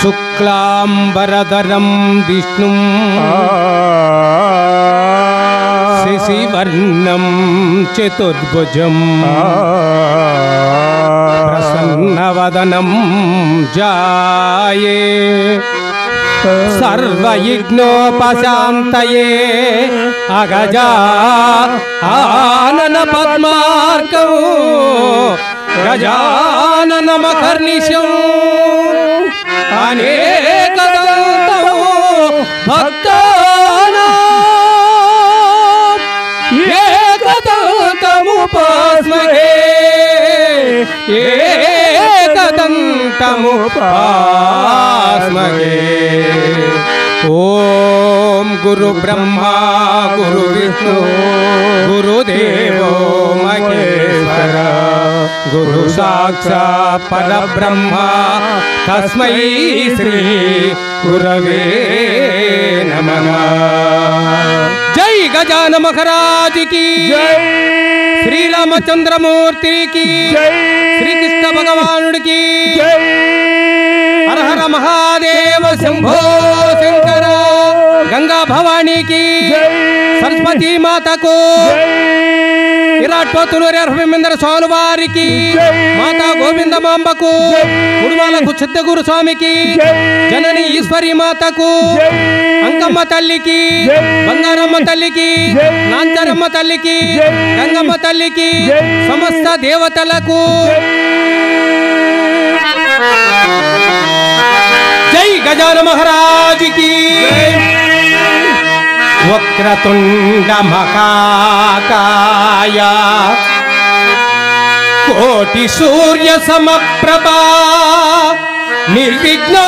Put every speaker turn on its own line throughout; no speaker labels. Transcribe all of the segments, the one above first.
शुक्लांबरधरं विष्णुं शशिवर्णं चतुर्भुजं प्रसन्नवदनं ध्याये सर्वयज्ञोपशान्तये अगजा आनन पद्मार्कौ गजाननमकर्निशं अनेकदन्तौ भक्तानां एकदन्तमुपास्महे एकदन्तमुपास्महे। ओम गुरु ब्रह्मा गुरु विष्णु गुरुदेवो महेश्वर गुरु साक्षात् परब्रह्म तस्मै श्री गुरवे नमः। जय गजानन महाराज की जय, श्री रामचंद्रमूर्ति की जय, श्री कृष्ण भगवान की जय। हर हर महादेव शंभो शंकर, गंगा भवानी की जय, सरस्वती माता को विराटोत्तुलूर स्वामी की माता गोविंद मांबा को गुरुवाल सिद्ध गुरु स्वामी की जननी ईश्वरी माता को अंकम्म तल्ली की बंगारम्म तल्ली की नांचरम्म तल्ली की गंगम्म तल्ली की समस्त देवतలకు जय गजानन महाराज की जय। वक्रतुंड महाकाय कोटि सूर्य समप्रभा निर्विघ्नो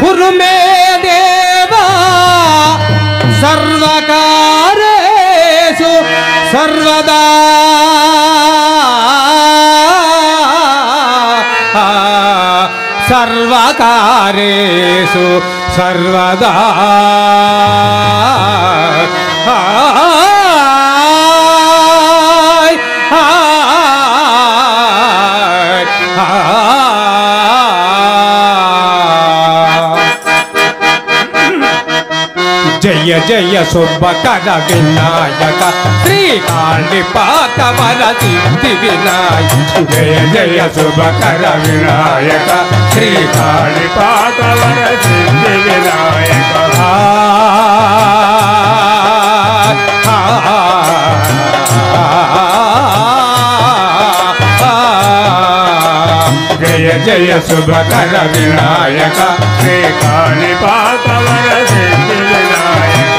कुरु मे देवा सर्वकारेषु सर्वदा सर्वकारेषु सर्वदा। जय जय शुभकर विनायक श्रीकांडिपात वर सिद्धि विनायक। जय जय शुभकर विनायक श्रीकांडिपात वर सिद्धि विनायक। जय जय शुभकर विनायक श्रीकांडिपात वर सिद्धि विनायक।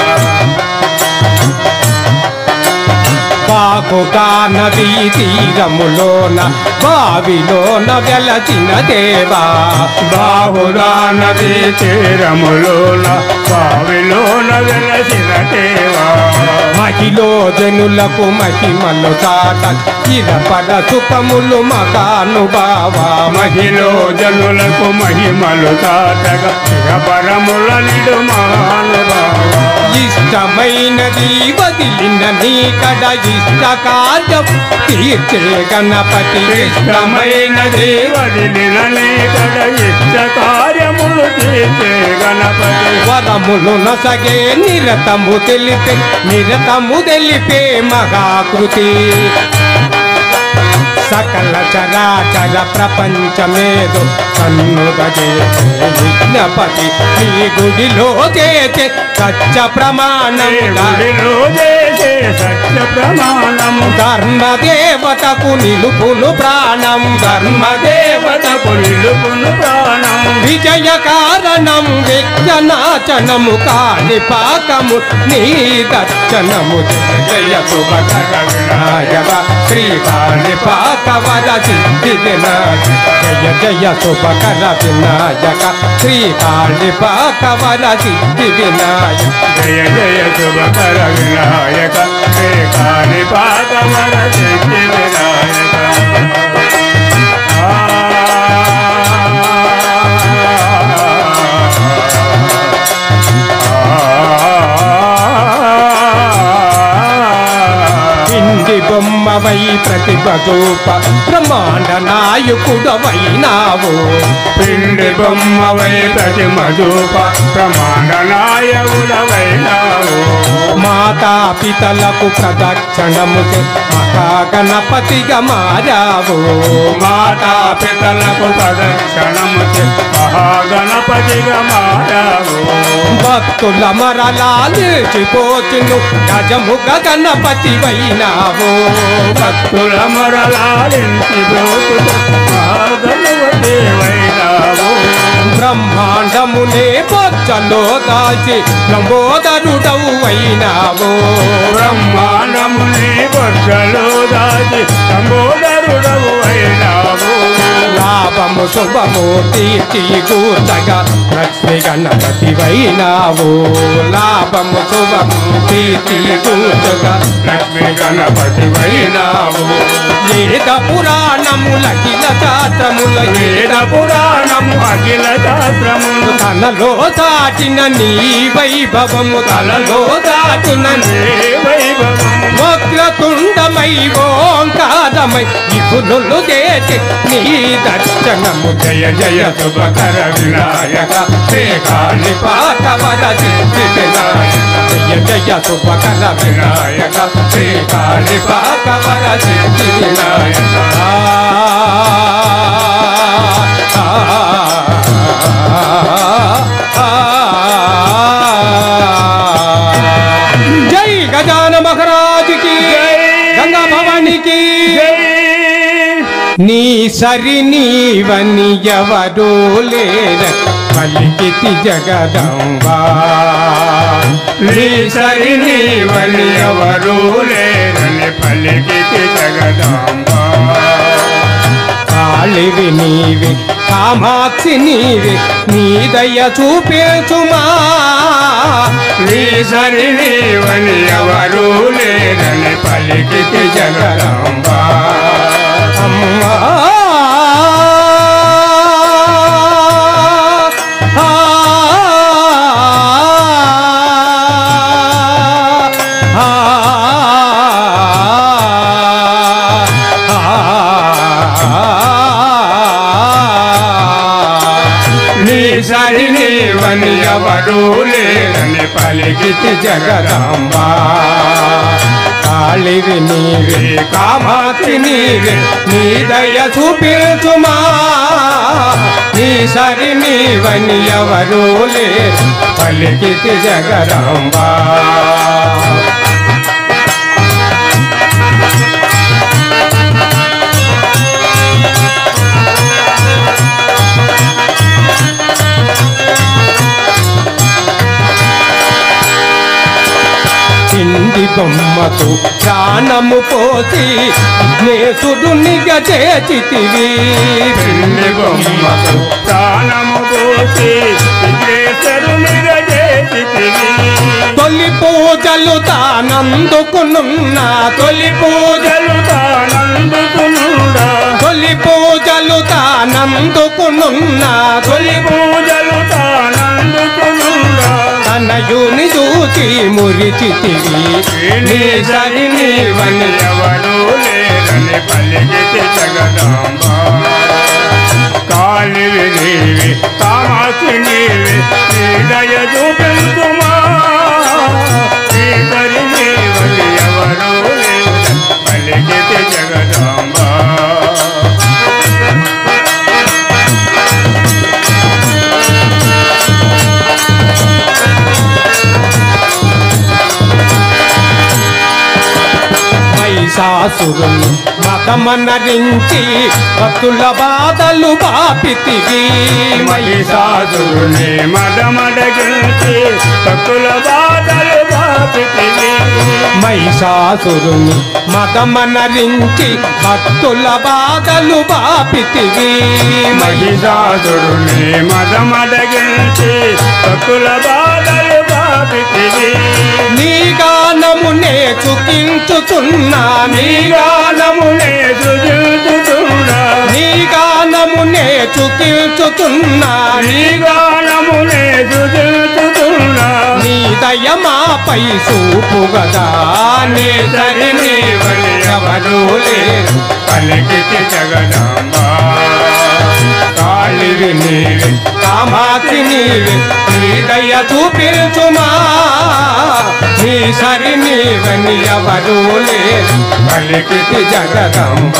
बाकुका नदी तीरमुलोन बाविलोन వెలసిన దేవా బాహురా నది తీరములోన బావిలోన వెలసిన దేవా మహిలో జనులకు మహిమలు చాట ఇరపర సుఖములు మహానుభావా
మహిలో జనులకు మహిమలు చాటగా ఇహపరముల నిడు మహానుభావ
ఇష్టమైనది వదిలిన నీ కడ ఇష్ట కార్యం తీర్చే గణపతి
ఇష్టమైనది వదిలిన నీ కడ ఇష్ట కార్యములు తీర్చే గణపతి
వరములు నొసగే నిరతము తెలిపే మహాకృతి సకల చరాచర ప్రపంచమేదో సన్నుగజే విజ్ఞపతి నీ గుడిలో చేసే సత్య ప్రమాణం ధర్మదేవతకు నిలుపును ప్రాణం విజయ కారణం విజ్ఞనాచనము కాణిపాకము నీ దర్శనము జయ శుభకర వినాయక శ్రీ కాణిపాకవర సిద్ధి వినాయక జయ జయ శుభకర వినాయక శ్రీ కాణిపాకవర సిద్ధి వినాయక
జయ జయ శుభకర వినాయక శ్రీ కాణిపాకవర సిద్ధి వినాయక
బొమ్మవై ప్రతిభ చూప బ్రహ్మాండ నాయకుడవైనావు
పిండి బొమ్మవై ప్రతిమ చూప బ్రహ్మాండ నాయకుడవైనావు
మాతా పితలకు ప్రదక్షిణము మహాగణపతిగా మారావు
మాతా పితలకు ప్రదక్షిణము మహాగణపతిగా మారావు
భక్తుల మరలా నిలిచిపోతును గజముఖ గణపతి వైనావు
భక్తుల మరలాలించిపోతును మహాగణపతి వైనావు
బ్రహ్మాండమునే బొచ్చలో దాచి లంబోదరుడవు అయినావు
బ్రహ్మాండమునే బొచ్చలో దాచి లంబోదరుడవు అయినావు
లాభము శుభము తీర్చి కూర్చగా లక్ష్మి గణపతి వైనావు లాభము శుభము తీర్చి కూర్చగా
లక్ష్మి గణపతి వైనావు
వేద పురాణములకిల శాస్త్రముల
వేద పురాణము అఖిల శాస్త్రములు
తనలో దాటిన నీ వైభవము తలలో దాటిన నీ
వైభవము
వక్రతుండమై ఓంకారమై విపులు చేసి నీ దర్శనము
జయ జయ శుభకర వినాయక శ్రీ
కాణిపాకవర సిద్ధి వినాయక జయ జయ శుభకర వినాయక శ్రీ కాణిపాకవర సిద్ధి వినాయక జై గజాన మహారాజుకి గంగా భవానికి నీ సరి నీవని ఎవరూ లేర పలికితి జగదంబా
నీ సరి నీవని ఎవరూ లేరని పలికితి జగదాంబ
కాళివి నీవి కామాక్షి నీవి నీ దయ చూపేచుమా
నీ సరి నీవని ఎవరూ లేరని పలికితి జగదాంబ
అమ్మా
నీ సరి నీవని ఎవరూ లేరని పలికితి
జగదాంబా కాళివి నీవి కామాక్షి నీవి నీ దయ చూపించుమా నీ సరి నీవని ఎవరూ లేరు పలికితి జగదాంబా పిండి బొమ్మకు ప్రాణము పోసి విఘ్నేశుడు నిగచేచితివి
పిండి బొమ్మకు ప్రాణము పోసి విఘ్నేశ్వరునిగా చేసితివి
తొలి పూజలు తానందుకునున్న
తొలి పూజలు తానందుకునుడా
తొలి పూజలు తానందుకునున్న
తొలి పూజలు తానందుకునుడా
తనయుని చూచి మురిచితివి
నీ సరి నీవని ఎవరు లేరని పలికితి జగదాంబ కాళివి నీవి కామాక్షి నీవి నీ దయ చూపించుమా నీ సరి నీవని ఎవరు లేరని పలికితి జగదాంబ
మహిషాసురుని మదమనరించి భక్తుల బాధలు బాపితివి
మహిషాసురుని మదమడగించి భక్తుల బాధలు బాపితివి
మహిషాసురుని మదమనరించి భక్తుల బాధలు బాపితివి
మహిషాసురుని మదమడగించి భక్తుల బాధలు బాపితివి
నీ గానమునే చుకించుచున్నా నీ
గానమునే సృజించుచున్నా
నీ గానమునే చుకించుచున్నా
నీ గానమునే సృజించుచున్నా
నీ దయమాపై చూపుగదా నీ సరి నీవని ఎవరు లేరు
పలికితి జగదాంబ
కాళివి నీవి కామాక్షి నీవి నీ దయ చూపించుమా నీ సరి నీవని ఎవరు లేరు పలికితి జగదంబ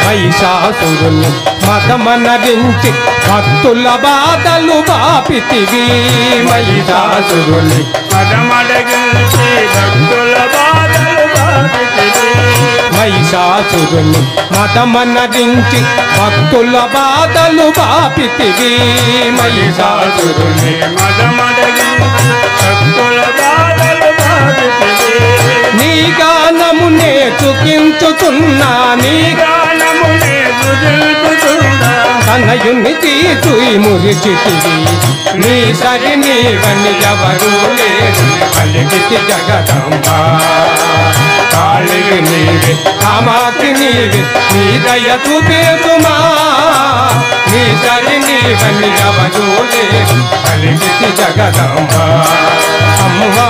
మహిషాసురుని మదమనరించి భక్తుల బాధలు బాపితివి మహిషాసురుని
మదమడగించి భక్తుల బాధలు బాపితివి
మహిషాసురుని మదమనరించి భక్తుల బాధలు బాపితివి మహిషాసురుని
మదమడగించి భక్తుల బాధలు బాపితివి
నీ గానమునే చుకించుచున్నా నీ
గానమునే సృజించుచున్నా
తనయుని తీర్చుయి మురిచితివి నీ సరి నీవని ఎవరు లేరు పలికితి జగదంబ కాళివి నీవి కామాక్షి నీవి నీ దయ చూపేతుమా నీ సరి నీవని ఎవరు లేరు పలికితి జగదంబ అమ్మా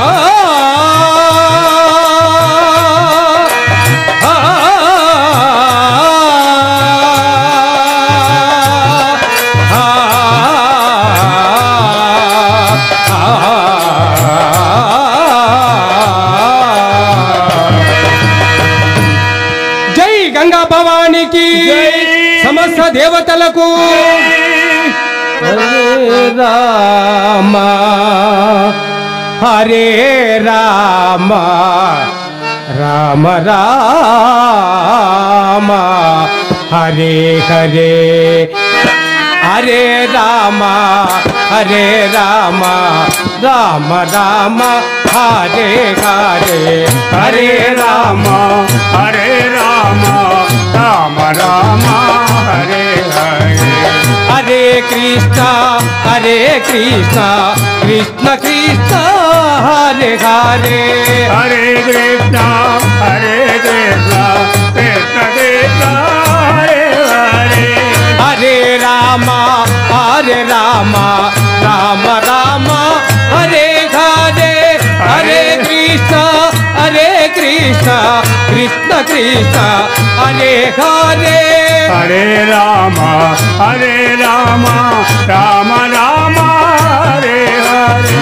జై గంగా భవానికి సమస్త దేవతలకు హరే రామ హరే రామ రామ రామ హరే హరే హరే రామ హరే రామ రామ రామ హరే హరే
హరే రామ హరే రామ రామ రామ హరే హరే
హరే కృష్ణ కృష్ణ కృష్ణ కృష్ణ హరే హరే
హరే కృష్ణ కృష్ణ కృష్ణ కృష్ణ హరే హరే
హరే రామ రామ రామ హరే హరే హరే కృష్ణ కృష్ణ కృష్ణ కృష్ణ హరే హరే
హరే రామ రామ రామ రామ హరే హరే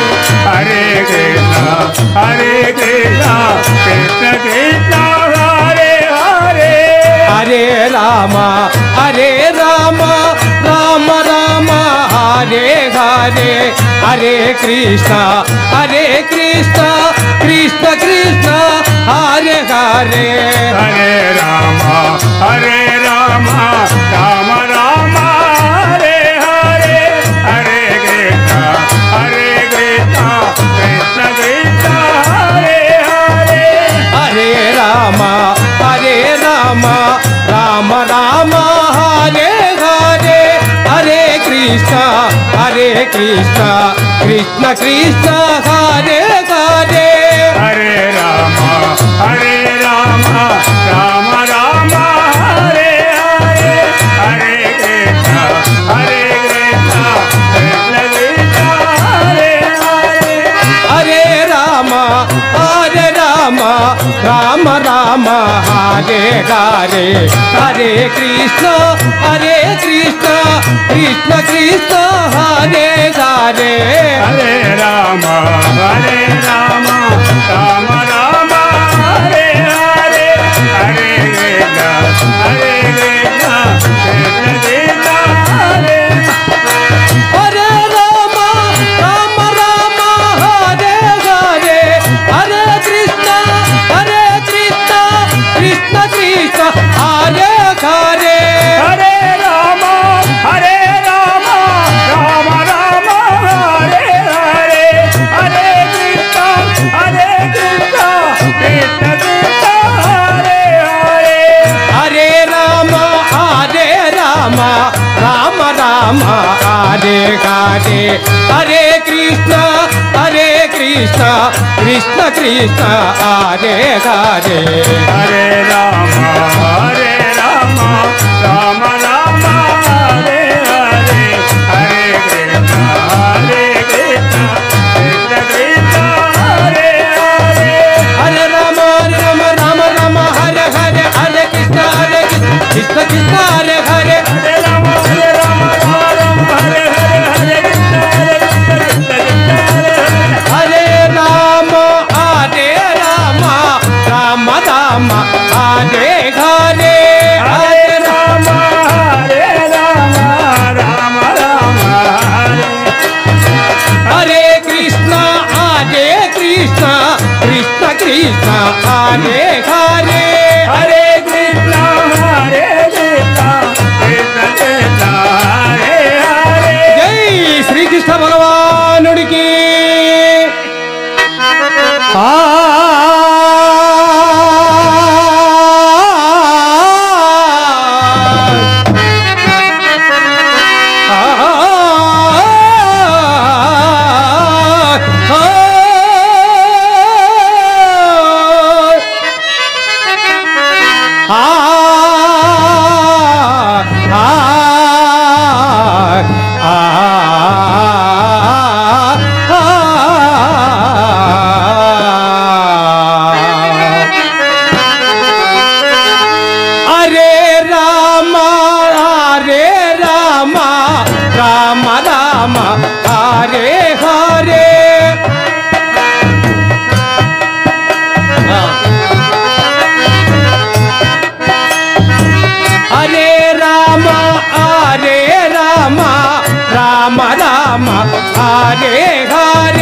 హరే కృష్ణ కృష్ణ కృష్ణ కృష్ణ హరే హరే
హరే రామ రామ రామ హరే హరే హరే కృష్ణ కృష్ణ కృష్ణ కృష్ణ హరే హరే
హరే రామ రామ రామ రామ హరే హరే హరే కృష్ణ కృష్ణ కృష్ణ కృష్ణ
హరే హరే హరే కృష్ణ కృష్ణ కృష్ణ కృష్ణ హరే హరే
హరే రామ రామ రామ హరే హరే హరే కృష్ణ కృష్ణ కృష్ణ హరే హరే
హరే రామ రామ రామ హరే హరే హరే కృష్ణ కృష్ణ కృష్ణ హరే హరే
హరే రామ రామ రామ హరే హరే హరే కృష్ణ కృష్ణ కృష్ణ హరే
హరే రామ రామ హరే హరే హరే కృష్ణ కృష్ణ కృష్ణ హరే హరే
హరే రామ రామ రామ హరే హరే హరే కృష్ణ కృష్ణ కృష్ణ హరే హరే
హరే రామ రామ రామ హరే హరే హరే కృష్ణ కృష్ణ కృష్ణ హరే హరే
హరే రామ రామ రామ హరే హరే హరే కృష్ణ కృష్ణ కృష్ణ హరే హరే
హరే రామ రామ హరే హరే హరే కృష్ణ కృష్ణ కృష్ణ హరే హరే
హరే రామ హరే హరే హరే కృష్ణ
హరే రామ రామ రామ హరే హరే
హరే రామ రామ రామ హరే
హరే కృష్ణ కృష్ణ కృష్ణ హరే హరే
హరే కృష్ణ కృష్ణ కృష్ణ హరే హరే
జై శ్రీకృష్ణ భగవానుడికి हरे हरे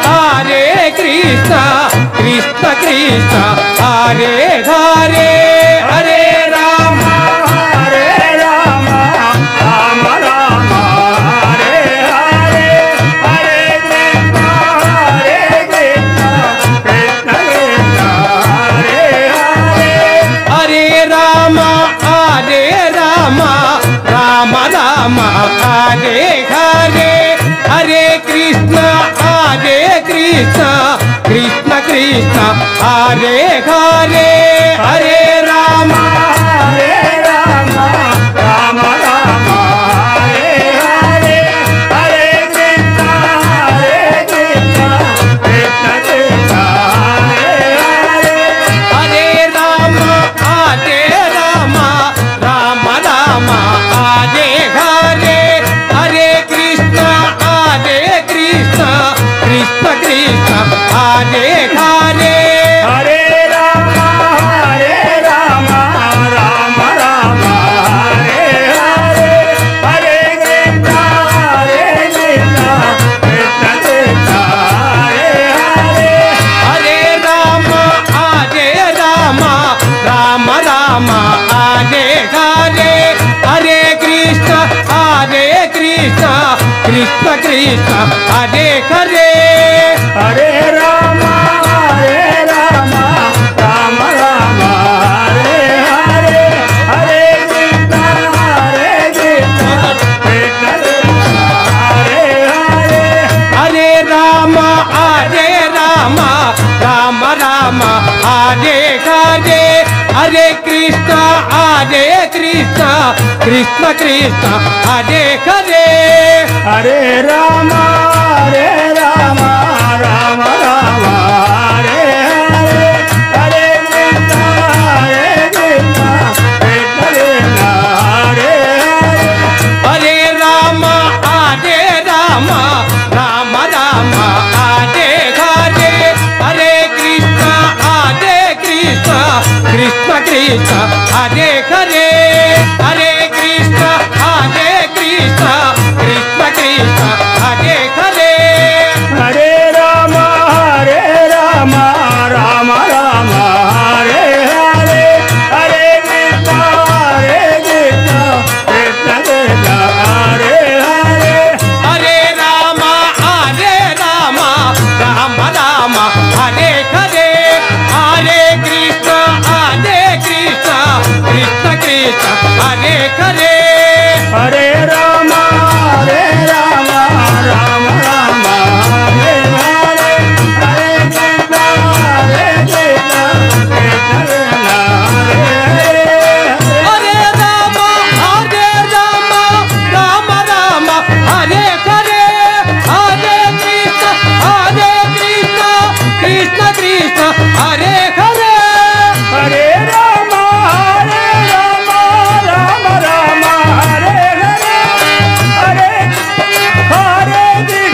हरे कृष्ण कृष्ण कृष्ण हरे हरे हरे राम
राम राम हरे हरे हरे कृष्ण कृष्ण कृष्ण हरे हरे
हरे राम राम राम हरे हरे हरे कृष्ण कृष्ण कृष्ण हरे हरे हरे राम
राम राम हरे हरे हरे कृष्ण कृष्ण कृष्ण हरे हरे
हरे राम राम राम हरे हरे हरे कृष्ण कृष्ण कृष्ण हरे हरे
हरे राम राम राम हरे हरे हरे कृष्ण कृष्ण कृष्ण हरे हरे
हरे राम राम राम हरे हरे हरे कृष्ण कृष्ण कृष्ण हरे हरे
हरे राम राम राम हरे हरे
कृष्ण हरे कृष्ण कृष्ण कृष्ण हरे हरे
हरे राम राम राम हरे हरे हरे कृष्ण कृष्ण कृष्ण हरे हरे
हरे राम राम राम हरे हरे हरे कृष्ण कृष्ण कृष्ण कृष्ण हरे हरे हरे कृष्ण कृष्ण कृष्ण कृष्ण हरे हरे
हरे राम राम राम हरे हरे हरे कृष्ण कृष्ण कृष्ण हरे हरे
हरे राम राम राम हरे हरे हरे कृष्ण कृष्ण कृष्ण हरे हरे
हरे राम राम राम हरे हरे हरे कृष्ण कृष्ण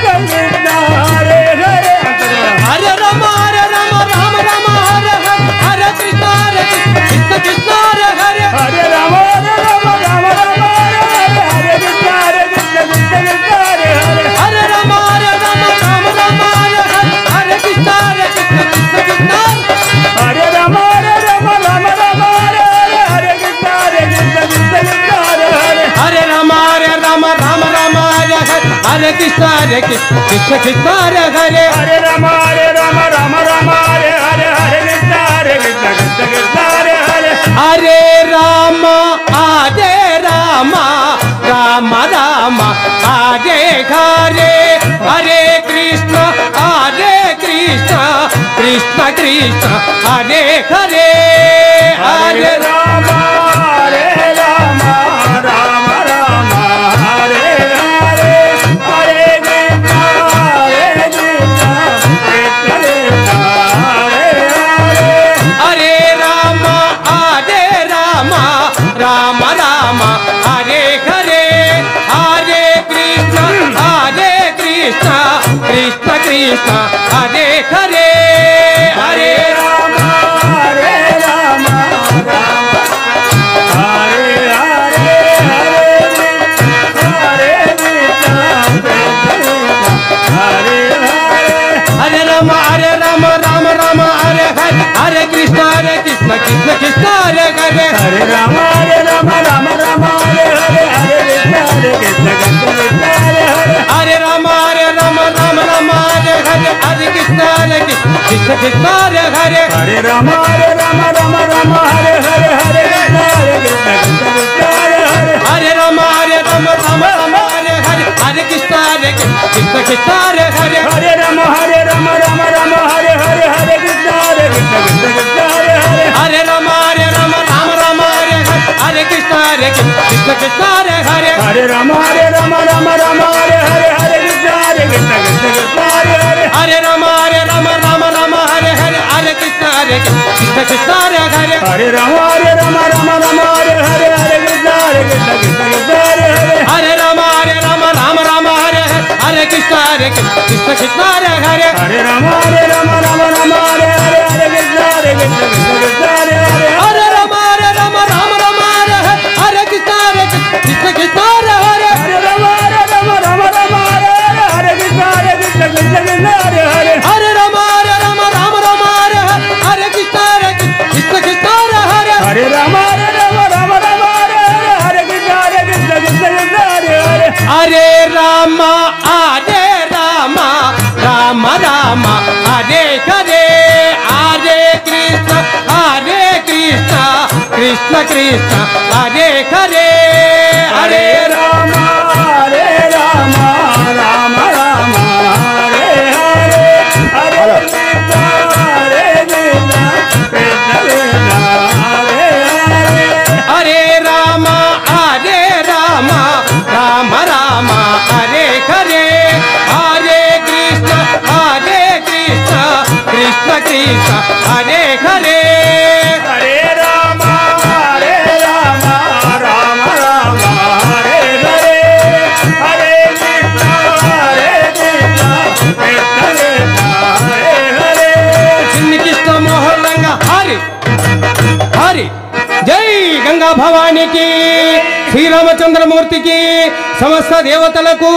कृष्ण हरे हरे
हरे राम राम राम हरे हरे हरे कृष्ण कृष्ण कृष्ण हरे हरे
हरे राम राम राम हरे हरे हरे हरे कृष्ण कृष्ण हरे हरे
हरे राम राम हरे हरे कृष्ण कृष्ण हरे हरे
हरे राम राम हरे कृष्ण कृष्ण हरे हरे
हरे राम हरे कृष्ण कृष्ण
हरे राम हरे
हरे राम हरे कृष्ण कृष्ण कृष्ण हरे हरे
हरे राम राम हरे हरे कृष्ण कृष्ण हरे हरे
हरे राम राम हरे हरे हरे कृष्ण कृष्ण कृष्ण हरे हरे
हरे
हरे
राम राम हरे हरे हरे कृष्ण कृष्ण हरे हरे
हरे राम राम हरे हरे हरे कृष्ण कृष्ण कृष्ण हरे हरे हरे
राम हरे राम हरे हरे हरे कृष्ण हरे हरे
हरे राम राम हरे हरे कृष्ण कृष्ण कृष्ण हरे हरे
हरे राम हरे हरे हरे कृष्ण कृष्ण हरे हरे
हरे राम हरे हरे कृष्ण कृष्ण हरे हरे
हरे राम हरे हरे कृष्ण कृष्ण हरे हरे
हरे राम हरे हरे कृष्ण कृष्ण हरे हरे
हरे राम हरे कृष्ण कृष्ण हरे हरे
हरे राम हरे कृष्ण कृष्ण हरे हरे
हरे राम हरे कृष्ण कृष्ण कृष्ण हरे हरे
हरे राम हरे कृष्ण कृष्ण हरे हरे
हरे राम हरे कृष्ण कृष्ण कृष्ण हरे हरे
हरे राम हरे कृष्ण कृष्ण हरे हरे
हरे राम हरे कृष्ण कृष्ण कृष्ण हरे हरे
हरे राम हरे कृष्ण कृष्ण कृष्ण हरे हरे
हरे राम हरे कृष्ण कृष्ण कृष्ण हरे हरे
हरे राम हरे कृष्ण कृष्ण कृष्ण हरे हरे
हरे राम हरे कृष्ण कृष्ण कृष्ण हरे हरे
हरे राम राम हरे हरे हरे कृष्ण कृष्ण कृष्ण हरे हरे
हरे
हरे
राम राम राम हरे हरे हरे कृष्ण कृष्ण कृष्ण
జై గంగా భవానికి, శ్రీరామచంద్రమూర్తికి, సమస్త దేవతలకు